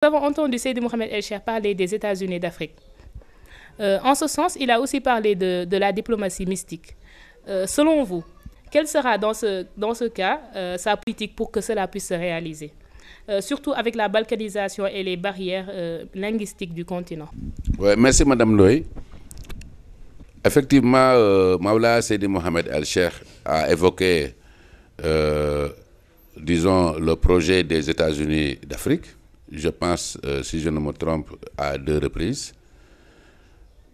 Nous avons entendu Seydi Mohamed El Cheikh parler des États-Unis d'Afrique. En ce sens, il a aussi parlé de la diplomatie mystique. Selon vous, quelle sera dans ce cas sa politique pour que cela puisse se réaliser, surtout avec la balkanisation et les barrières linguistiques du continent? Ouais, merci Madame Ndoye. Effectivement, Maoula Seydi Mohamed El Cheikh a évoqué, disons, le projet des États-Unis d'Afrique. Je pense, si je ne me trompe, à 2 reprises.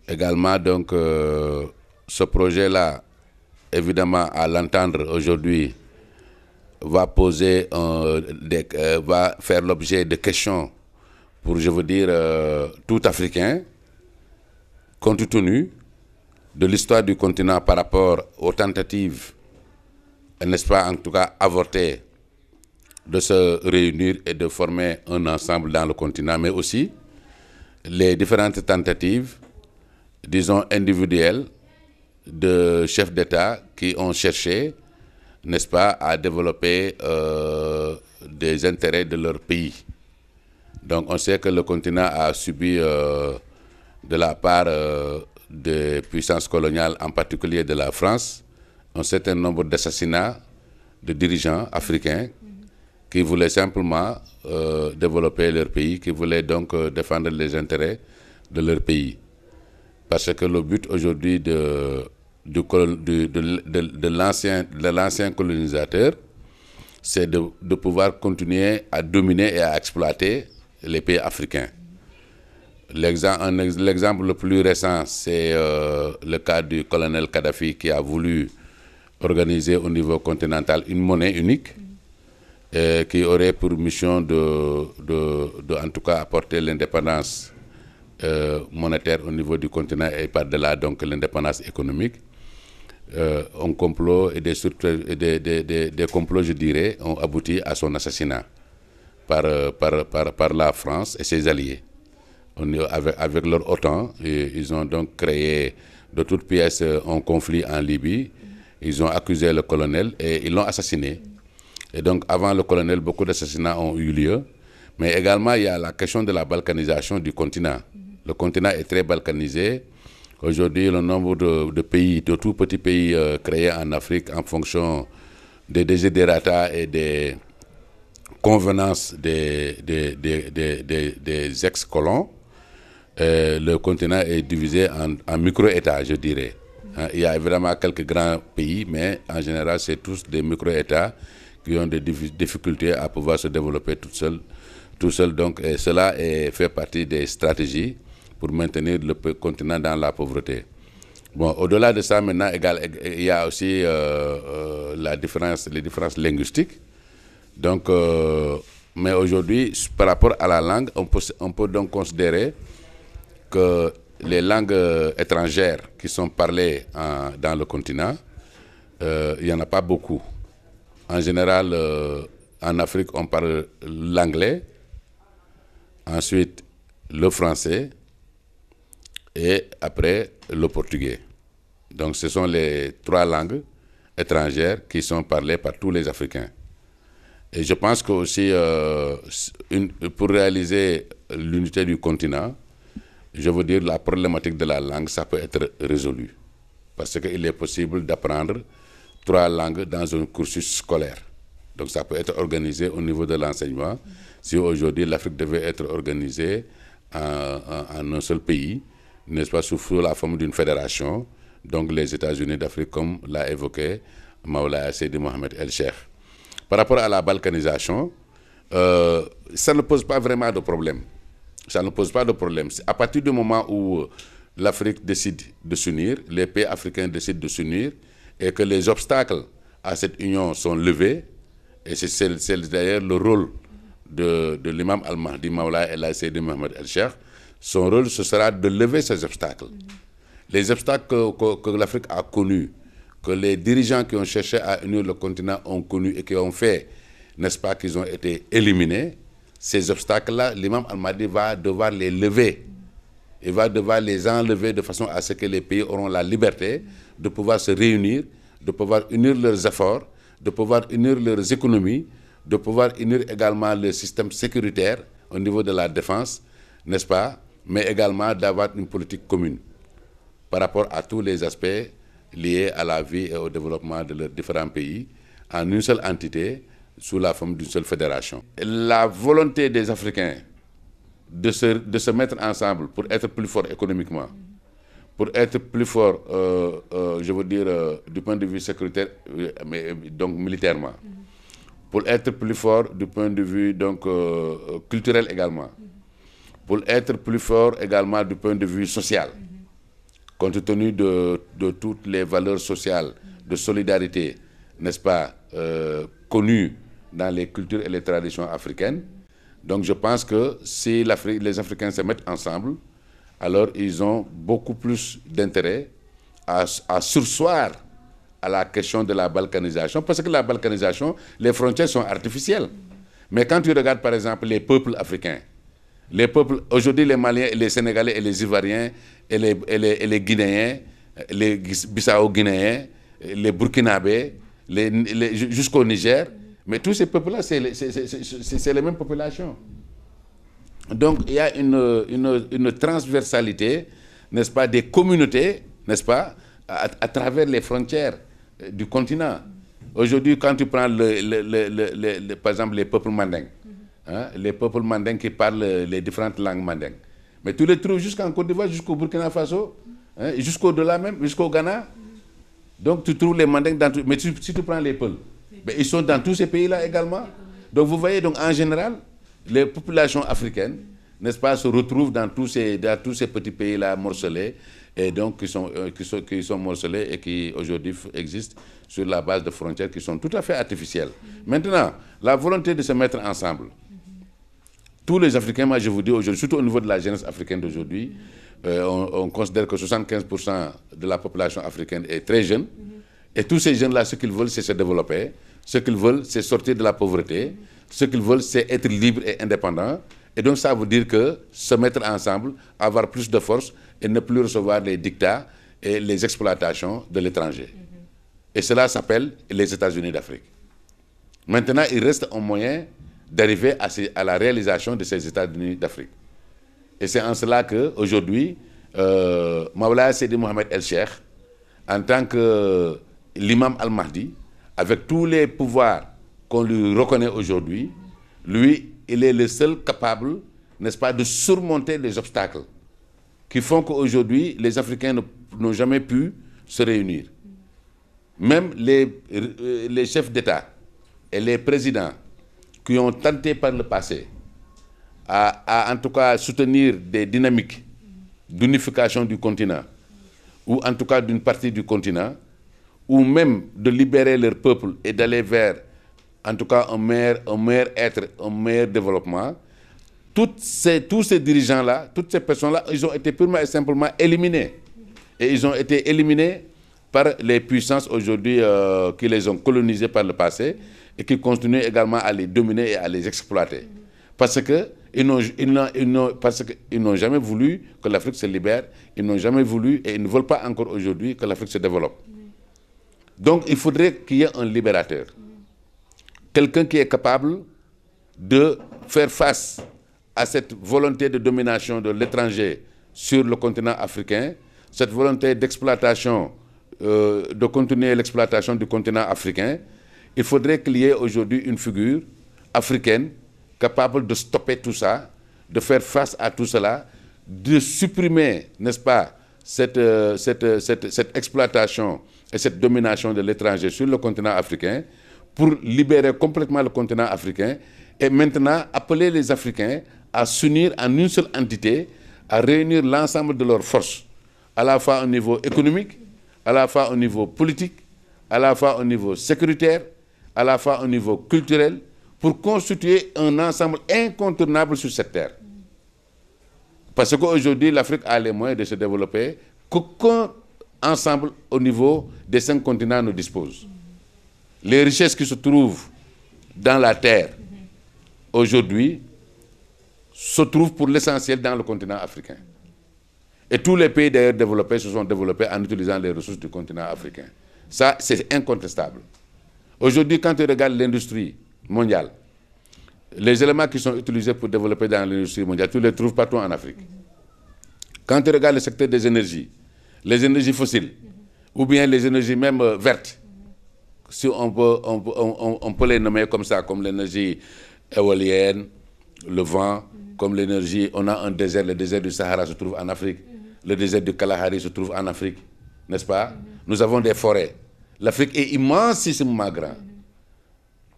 Également, donc, ce projet-là, évidemment, à l'entendre aujourd'hui, va faire l'objet de questions pour, je veux dire, tout Africain, compte tenu de l'histoire du continent par rapport aux tentatives, n'est-ce pas, en tout cas avortées, de se réunir et de former un ensemble dans le continent, mais aussi les différentes tentatives, disons, individuelles de chefs d'État qui ont cherché, n'est-ce pas, à développer des intérêts de leur pays. Donc on sait que le continent a subi de la part des puissances coloniales, en particulier de la France, un certain nombre d'assassinats de dirigeants africains qui voulaient simplement développer leur pays, qui voulaient donc défendre les intérêts de leur pays. Parce que le but aujourd'hui de l'ancien colonisateur, c'est de pouvoir continuer à dominer et à exploiter les pays africains. L'exemple le plus récent, c'est le cas du colonel Kadhafi qui a voulu organiser au niveau continental une monnaie unique qui aurait pour mission en tout cas apporter l'indépendance monétaire au niveau du continent et par-delà donc l'indépendance économique. Un complot et des complots, je dirais, ont abouti à son assassinat par la France et ses alliés. Avec leur OTAN, ils ont donc créé de toutes pièces un conflit en Libye. Ils ont accusé le colonel et ils l'ont assassiné. Et donc, avant le colonel, beaucoup d'assassinats ont eu lieu. Mais également, il y a la question de la balkanisation du continent. Le continent est très balkanisé. Aujourd'hui, le nombre de pays, de tout petits pays créés en Afrique en fonction des desiderata et des convenances des ex-colons, le continent est divisé en micro-États, je dirais. Il y a vraiment quelques grands pays, mais en général, c'est tous des micro-États qui ont des difficultés à pouvoir se développer tout seul. Donc, et cela fait partie des stratégies pour maintenir le continent dans la pauvreté. Bon, au-delà de ça, maintenant, il y a aussi les différences linguistiques. Donc, mais aujourd'hui, par rapport à la langue, on peut donc considérer que les langues étrangères qui sont parlées dans le continent, il n'y en a pas beaucoup. En général, en Afrique, on parle l'anglais, ensuite le français et après le portugais. Donc ce sont les 3 langues étrangères qui sont parlées par tous les Africains. Et je pense que aussi, pour réaliser l'unité du continent, je veux dire la problématique de la langue, ça peut être résolu. Parce qu'il est possible d'apprendre 3 langues dans un cursus scolaire. Donc ça peut être organisé au niveau de l'enseignement. Si aujourd'hui l'Afrique devait être organisée en un seul pays, n'est-ce pas, sous la forme d'une fédération, donc les États-Unis d'Afrique, comme l'a évoqué Maoula Seydi Mohamed El Cheikh. Par rapport à la balkanisation, ça ne pose pas vraiment de problème. Ça ne pose pas de problème. À partir du moment où l'Afrique décide de s'unir, les pays africains décident de s'unir, et que les obstacles à cette union sont levés, et c'est d'ailleurs le rôle de l'imam al-Mahdi Maoula El Seydi Mohamed El Cheikh, son rôle ce sera de lever ces obstacles. Les obstacles que l'Afrique a connus, que les dirigeants qui ont cherché à unir le continent ont connus et qui ont fait, n'est-ce pas, qu'ils ont été éliminés, ces obstacles-là, l'imam al-Mahdi va devoir les lever. Il va devoir les enlever de façon à ce que les pays auront la liberté de pouvoir se réunir, de pouvoir unir leurs efforts, de pouvoir unir leurs économies, de pouvoir unir également le système sécuritaire au niveau de la défense, n'est-ce pas, mais également d'avoir une politique commune par rapport à tous les aspects liés à la vie et au développement de leurs différents pays, en une seule entité, sous la forme d'une seule fédération. La volonté des Africains de se mettre ensemble pour être plus forts économiquement, pour être plus forts, je veux dire, du point de vue sécuritaire, mais donc militairement, pour être plus forts du point de vue donc, culturel également, pour être plus forts également du point de vue social, compte tenu de toutes les valeurs sociales, de solidarité, n'est-ce pas, connues dans les cultures et les traditions africaines. Donc je pense que si les Africains se mettent ensemble, alors ils ont beaucoup plus d'intérêt à surseoir à la question de la balkanisation, parce que la balkanisation, les frontières sont artificielles. Mais quand tu regardes par exemple les peuples africains, les peuples, aujourd'hui les Maliens, les Sénégalais et les Ivoiriens et les Guinéens, les Bissau-Guinéens, les Burkinabés, jusqu'au Niger, mais tous ces peuples-là, c'est les mêmes populations. Donc il y a une transversalité, n'est-ce pas, des communautés, n'est-ce pas, à travers les frontières du continent. Aujourd'hui, quand tu prends par exemple les peuples mandingues, hein, les peuples mandingues qui parlent les différentes langues mandingues, mais tu les trouves jusqu'en Côte d'Ivoire, jusqu'au Burkina Faso, hein, jusqu'au-delà même, jusqu'au Ghana. Donc tu trouves les mandingues dans tout. Mais si tu prends les Peuls, mais ils sont dans tous ces pays-là également. Donc vous voyez, donc en général, les populations africaines, n'est-ce pas, se retrouvent dans tous ces petits pays-là morcelés, et donc qui sont morcelés et qui aujourd'hui existent sur la base de frontières qui sont tout à fait artificielles. Maintenant, la volonté de se mettre ensemble. Tous les Africains, moi je vous dis aujourd'hui, surtout au niveau de la jeunesse africaine d'aujourd'hui, on considère que 75% de la population africaine est très jeune. Et tous ces jeunes-là, ce qu'ils veulent, c'est se développer. Ce qu'ils veulent, c'est sortir de la pauvreté. Ce qu'ils veulent, c'est être libre et indépendant. Et donc ça veut dire que se mettre ensemble, avoir plus de force et ne plus recevoir les dictats et les exploitations de l'étranger. Et cela s'appelle les États-Unis d'Afrique. Maintenant, il reste un moyen d'arriver à la réalisation de ces États-Unis d'Afrique. Et c'est en cela qu'aujourd'hui, Mawlana Seydi Mohamed El Cheikh, en tant que l'imam Al-Mahdi, avec tous les pouvoirs qu'on lui reconnaît aujourd'hui, lui, il est le seul capable, n'est-ce pas, de surmonter les obstacles qui font qu'aujourd'hui, les Africains n'ont jamais pu se réunir. Même les chefs d'État et les présidents qui ont tenté par le passé à en tout cas soutenir des dynamiques d'unification du continent, ou en tout cas d'une partie du continent, ou même de libérer leur peuple et d'aller vers, en tout cas, un meilleur être, un meilleur développement, tous ces dirigeants-là, toutes ces personnes-là, ils ont été purement et simplement éliminés. Et ils ont été éliminés par les puissances aujourd'hui qui les ont colonisés par le passé et qui continuent également à les dominer et à les exploiter. Parce qu'ils n'ont jamais voulu que l'Afrique se libère, ils n'ont jamais voulu et ils ne veulent pas encore aujourd'hui que l'Afrique se développe. Donc il faudrait qu'il y ait un libérateur. Quelqu'un qui est capable de faire face à cette volonté de domination de l'étranger sur le continent africain, cette volonté d'exploitation, de continuer l'exploitation du continent africain. Il faudrait qu'il y ait aujourd'hui une figure africaine capable de stopper tout ça, de faire face à tout cela, de supprimer, n'est-ce pas, cette exploitation et cette domination de l'étranger sur le continent africain pour libérer complètement le continent africain et maintenant appeler les Africains à s'unir en une seule entité, à réunir l'ensemble de leurs forces, à la fois au niveau économique, à la fois au niveau politique, à la fois au niveau sécuritaire, à la fois au niveau culturel, pour constituer un ensemble incontournable sur cette terre. Parce qu'aujourd'hui, l'Afrique a les moyens de se développer qu'aucun ensemble au niveau des 5 continents ne dispose. Les richesses qui se trouvent dans la terre aujourd'hui se trouvent pour l'essentiel dans le continent africain. Et tous les pays d'ailleurs développés se sont développés en utilisant les ressources du continent africain. Ça, c'est incontestable. Aujourd'hui, quand tu regardes l'industrie mondiale, les éléments qui sont utilisés pour développer dans l'industrie mondiale, tu les trouves partout en Afrique. Quand tu regardes le secteur des énergies, les énergies fossiles, ou bien les énergies même vertes, si on peut les nommer comme ça, comme l'énergie éolienne, le vent, comme l'énergie, on a un désert, le désert du Sahara se trouve en Afrique, le désert du Kalahari se trouve en Afrique, n'est-ce pas? Nous avons des forêts. L'Afrique est immensément grand.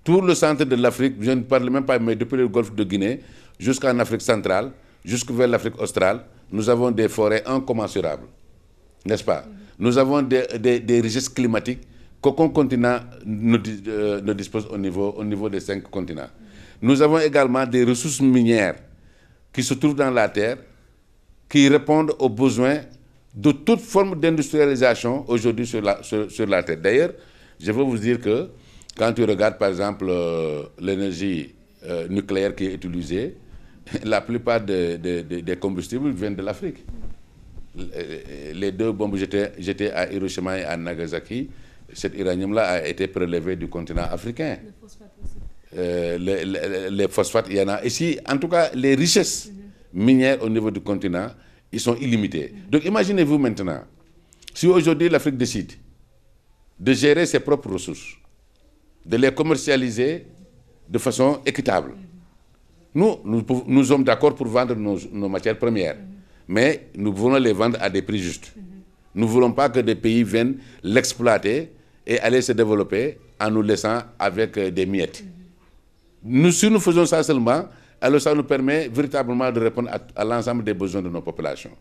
Tout le centre de l'Afrique, je ne parle même pas, mais depuis le golfe de Guinée jusqu'en Afrique centrale, jusque vers l'Afrique australe, nous avons des forêts incommensurables, n'est-ce pas? Nous avons des richesses climatiques qu'aucun continent ne dispose au niveau des 5 continents. Nous avons également des ressources minières qui se trouvent dans la terre, qui répondent aux besoins de toute forme d'industrialisation aujourd'hui sur la terre. D'ailleurs, je veux vous dire que quand tu regardes par exemple l'énergie nucléaire qui est utilisée, la plupart des combustibles viennent de l'Afrique. Les 2 bombes jetées à Hiroshima et à Nagasaki, cet uranium-là a été prélevé du continent africain. Les phosphates, il y en a ici. En tout cas, les richesses minières au niveau du continent, ils sont illimités. Donc imaginez-vous maintenant, si aujourd'hui l'Afrique décide de gérer ses propres ressources, de les commercialiser de façon équitable. Nous sommes d'accord pour vendre nos matières premières, mais nous voulons les vendre à des prix justes. Nous ne voulons pas que des pays viennent l'exploiter et aller se développer en nous laissant avec des miettes. Si nous faisons ça seulement, alors ça nous permet véritablement de répondre à l'ensemble des besoins de nos populations.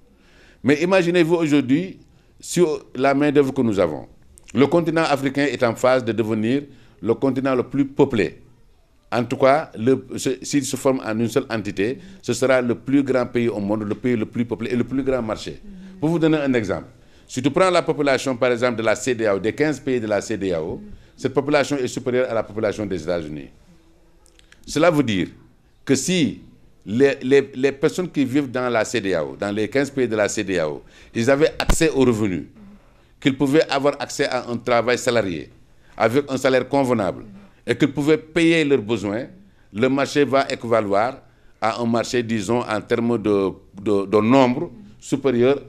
Mais imaginez-vous aujourd'hui, sur la main-d'œuvre que nous avons, le continent africain est en phase de devenir le continent le plus peuplé. En tout cas, s'il se forme en une seule entité, ce sera le plus grand pays au monde, le pays le plus peuplé et le plus grand marché. Pour vous donner un exemple, si tu prends la population, par exemple, de la CEDEAO, des 15 pays de la CEDEAO, cette population est supérieure à la population des États-Unis. Cela veut dire que si les personnes qui vivent dans la CEDEAO, dans les 15 pays de la CEDEAO, ils avaient accès aux revenus, qu'ils pouvaient avoir accès à un travail salarié, avec un salaire convenable, et qu'ils pouvaient payer leurs besoins, le marché va équivaloir à un marché, disons, en termes de nombre supérieur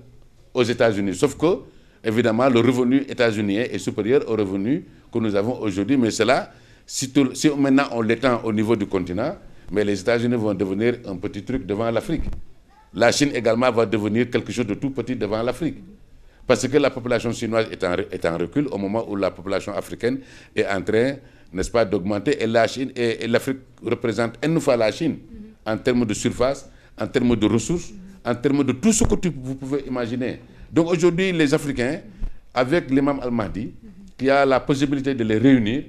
aux États-Unis. Sauf que, évidemment, le revenu états-unien est supérieur au revenu que nous avons aujourd'hui. Mais cela, si maintenant on l'étend au niveau du continent, mais les États-Unis vont devenir un petit truc devant l'Afrique. La Chine également va devenir quelque chose de tout petit devant l'Afrique. Parce que la population chinoise est en recul au moment où la population africaine est en train, n'est-ce pas, d'augmenter. Et la Chine et l'Afrique représentent une fois la Chine en termes de surface, en termes de ressources, en termes de tout ce que vous pouvez imaginer. Donc aujourd'hui, les Africains, avec l'imam Al-Mahdi, qui a la possibilité de les réunir,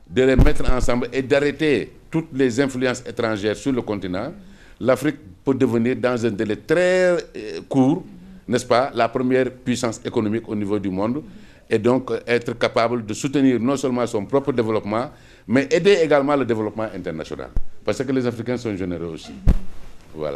de les mettre ensemble et d'arrêter toutes les influences étrangères sur le continent, l'Afrique peut devenir dans un délai très court, n'est-ce pas, la première puissance économique au niveau du monde, et donc être capable de soutenir non seulement son propre développement, mais aider également le développement international. Parce que les Africains sont généreux aussi. Voilà.